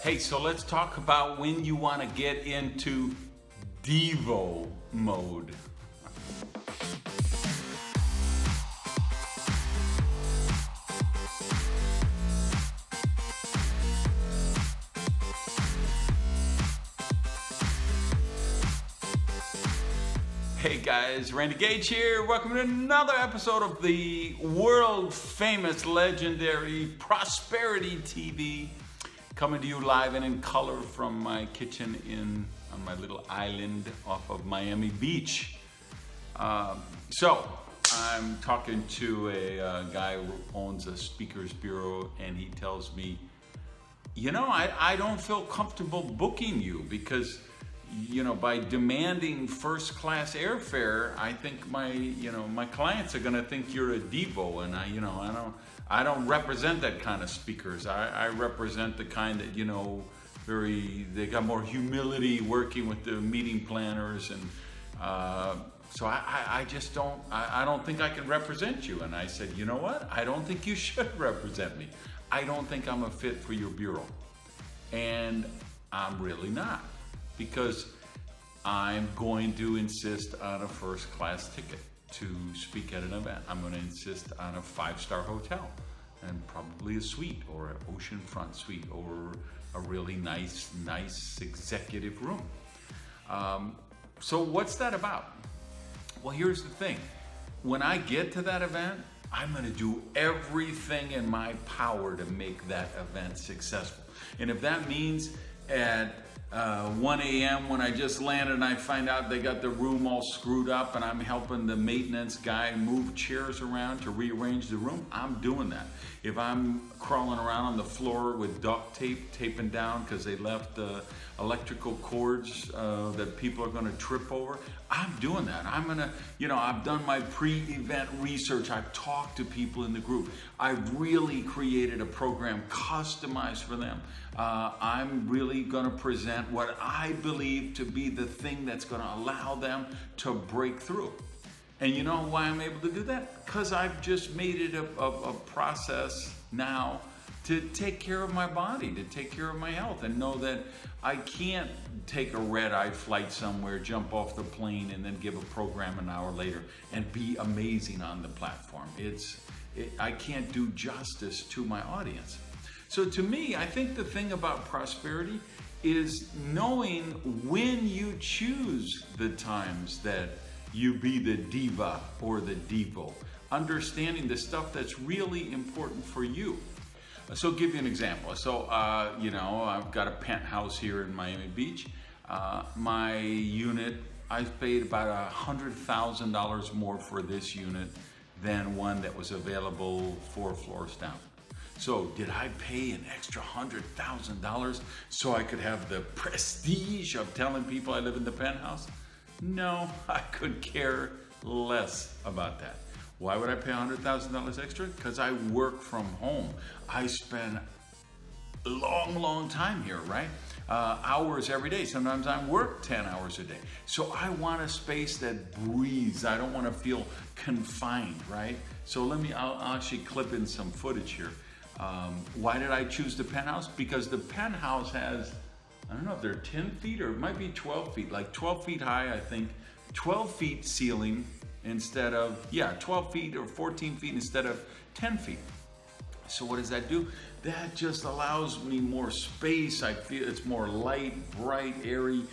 Hey, so let's talk about when you want to get into DIVA mode. Hey guys, Randy Gage here. Welcome to another episode of the world famous, legendary Prosperity TV. Coming to you live and in color from my kitchen on my little island off of Miami Beach. So I'm talking to a guy who owns a speakers bureau, and he tells me, you know, I don't feel comfortable booking you because, you know, by demanding first class airfare, I think my clients are going to think you're a divo, and I don't represent that kind of speakers. I represent the kind that, you know, they got more humility working with the meeting planners, and so I don't think I can represent you. And I said, you know what? I don't think you should represent me. I don't think I'm a fit for your bureau. And I'm really not, because I'm going to insist on a first class ticket to speak at an event. I'm going to insist on a 5-star hotel and probably a suite or an oceanfront suite or a really nice executive room. So what's that about? Well, here's the thing. When I get to that event, I'm going to do everything in my power to make that event successful. And if that means at 1 a.m. when I just landed and I find out they got the room all screwed up and I'm helping the maintenance guy move chairs around to rearrange the room, I'm doing that. If I'm crawling around on the floor with duct tape, taping down because they left the electrical cords that people are going to trip over, I'm doing that. I'm going to, you know, I've done my pre-event research. I've talked to people in the group. I've really created a program customized for them. I'm really going to present what I believe to be the thing that's going to allow them to break through. And you know why I'm able to do that? Because I've just made it a process now to take care of my body, to take care of my health, and know that I can't take a red-eye flight somewhere, jump off the plane, and then give a program an hour later and be amazing on the platform. I can't do justice to my audience. So to me, I think the thing about prosperity is knowing when you choose the times that you be the diva or the divo, understanding the stuff that's really important for you. So I'll give you an example. So, you know, I've got a penthouse here in Miami Beach. My unit, I've paid about $100,000 more for this unit than one that was available 4 floors down. So did I pay an extra $100,000 so I could have the prestige of telling people I live in the penthouse? No, I could care less about that. Why would I pay $100,000 extra? Because I work from home. I spend a long time here, right? Hours every day. Sometimes I work 10 hours a day. So I want a space that breathes. I don't want to feel confined, right? So I'll actually clip in some footage here. Why did I choose the penthouse? Because the penthouse has, I don't know if they're 10 feet or it might be 12 feet, like 12 feet high, I think, 12 feet ceiling instead of, 12 feet or 14 feet instead of 10 feet. So what does that do? That just allows me more space. I feel it's more light, bright, airy,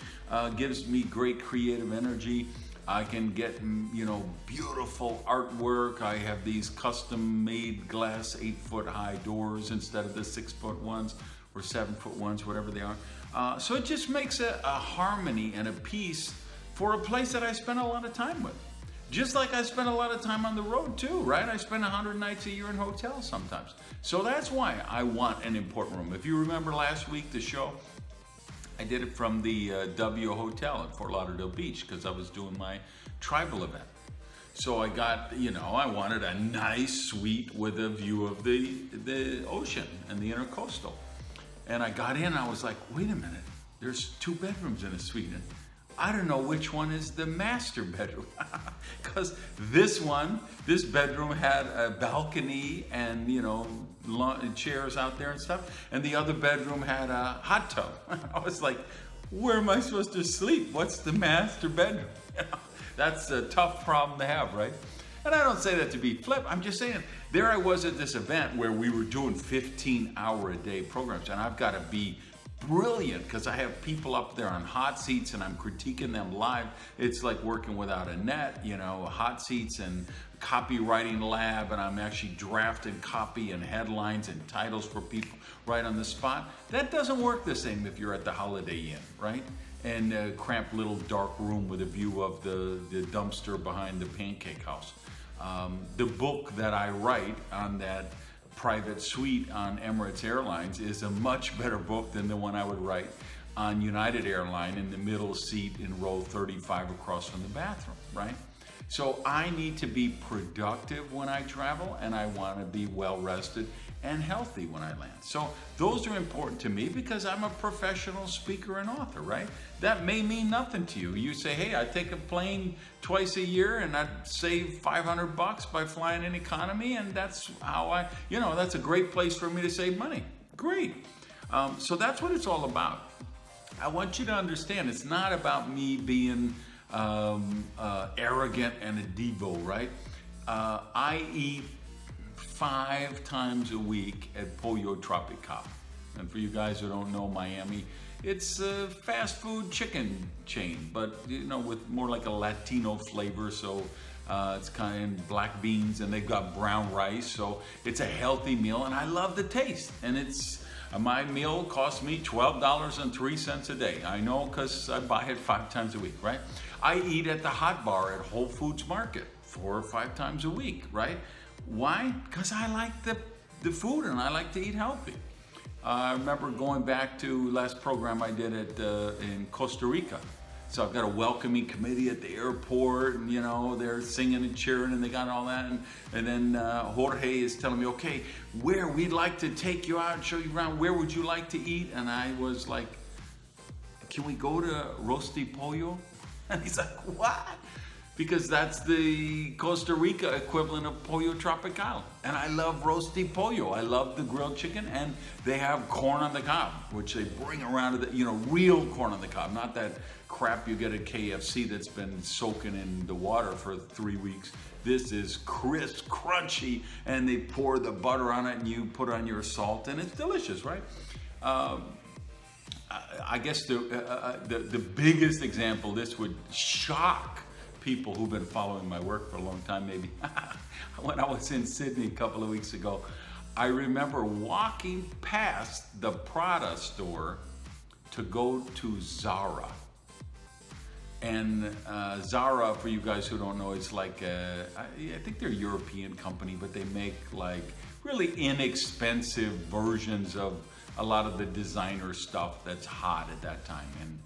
gives me great creative energy. I can get, you know, beautiful artwork. I have these custom made glass 8-foot high doors instead of the 6-foot ones or 7-foot ones, whatever they are. So it just makes a harmony and a peace for a place that I spend a lot of time with. Just like I spend a lot of time on the road too, right? I spend 100 nights a year in hotels sometimes. So that's why I want an important room. If you remember last week, the show, I did it from the W Hotel at Fort Lauderdale Beach because I was doing my tribal event. So I got, you know, I wanted a nice suite with a view of the ocean and the intercoastal. And I got in, I was like, wait a minute, there's 2 bedrooms in a suite. And I don't know which one is the master bedroom. Because this bedroom had a balcony and, you know, chairs out there and stuff. And the other bedroom had a hot tub. I was like, where am I supposed to sleep? What's the master bedroom? That's a tough problem to have, right? And I don't say that to be flip. I'm just saying, there I was at this event where we were doing 15-hour-a-day programs, and I've got to be brilliant because I have people up there on hot seats and I'm critiquing them live. It's like working without a net, you know, hot seats and copywriting lab, and I'm actually drafting copy and headlines and titles for people right on the spot. That doesn't work the same if you're at the Holiday Inn, right? And a cramped little dark room with a view of the dumpster behind the pancake house. The book that I write on that private suite on Emirates Airlines is a much better book than the one I would write on United Airline in the middle seat in row 35 across from the bathroom, right? So I need to be productive when I travel, and I want to be well rested and healthy when I land. So those are important to me because I'm a professional speaker and author, right? That may mean nothing to you. You say, hey, I take a plane twice a year and I save $500 by flying in economy, and that's how that's a great place for me to save money. Great. So that's what it's all about. I want you to understand it's not about me being arrogant and a divo, right? I eat 5 times a week at Pollo Tropical. And for you guys who don't know Miami, it's a fast food chicken chain, but you know, with more like a Latino flavor. So it's kind of black beans, and they've got brown rice. So it's a healthy meal, and I love the taste. And it's my meal costs me $12.03 a day. I know because I buy it 5 times a week, right? I eat at the Hot Bar at Whole Foods Market 4 or 5 times a week, right? Why? Because I like the food and I like to eat healthy. I remember going back to last program I did in Costa Rica. So I've got a welcoming committee at the airport, and you know, they're singing and cheering and they got all that. And then Jorge is telling me, okay, where we'd like to take you out and show you around. Where would you like to eat? And I was like, can we go to Rosti Pollo? And he's like, what? Because that's the Costa Rica equivalent of Pollo Tropical. And I love Rosti Pollo. I love the grilled chicken, and they have corn on the cob, which they bring around to the, you know, real corn on the cob, not that crap you get at KFC that's been soaking in the water for 3 weeks. This is crisp, crunchy, and they pour the butter on it and you put on your salt, and it's delicious, right? I guess the biggest example, this would shock people who've been following my work for a long time, maybe. When I was in Sydney a couple of weeks ago, I remember walking past the Prada store to go to Zara. And Zara, for you guys who don't know, is like I think they're a European company, but they make like really inexpensive versions of a lot of the designer stuff that's hot at that time. And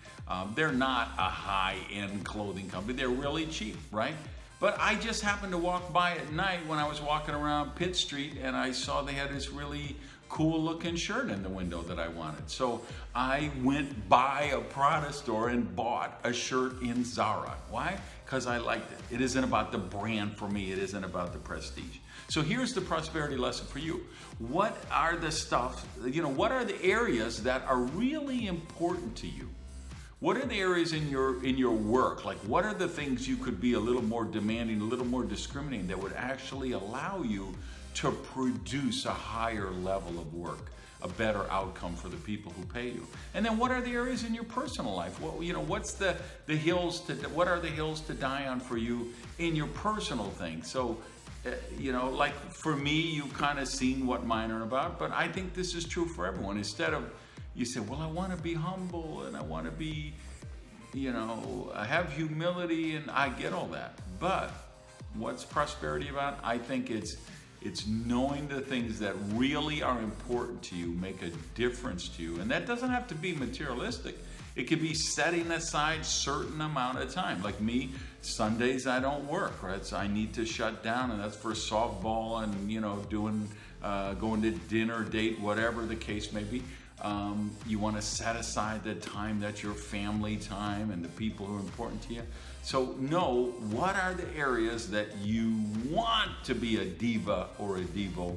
they're not a high-end clothing company. They're really cheap, right? But I just happened to walk by at night when I was walking around Pitt Street, and I saw they had this really cool looking shirt in the window that I wanted. So I went by a Prada store and bought a shirt in Zara. Why? Because I liked it. It isn't about the brand for me. It isn't about the prestige. So here's the prosperity lesson for you. What are the stuff, what are the areas that are really important to you? What are the areas in your work? Like, what are the things you could be a little more demanding, a little more discriminating that would actually allow you to produce a higher level of work, a better outcome for the people who pay you? And then what are the areas in your personal life? Well, what's what are the hills to die on for you in your personal things? So, like for me, you've kind of seen what mine are about, but I think this is true for everyone. Instead of, you say, well, I want to be humble and I want to be, I have humility, and I get all that. But what's prosperity about? I think it's knowing the things that really are important to you, make a difference to you. And that doesn't have to be materialistic. It could be setting aside certain amount of time. Like me, Sundays I don't work, right? So I need to shut down, and that's for softball and, going to dinner, date, whatever the case may be. You want to set aside the time that's your family time and the people who are important to you. So know what are the areas that you want to be a diva or a divo,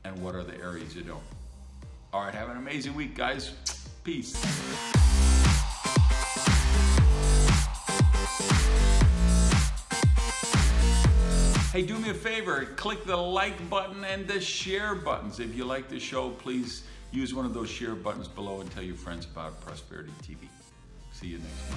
and what are the areas you don't. All right, have an amazing week, guys. Peace. Hey, do me a favor, click the like button and the share buttons. If you like the show, please use one of those share buttons below and tell your friends about Prosperity TV. See you next week.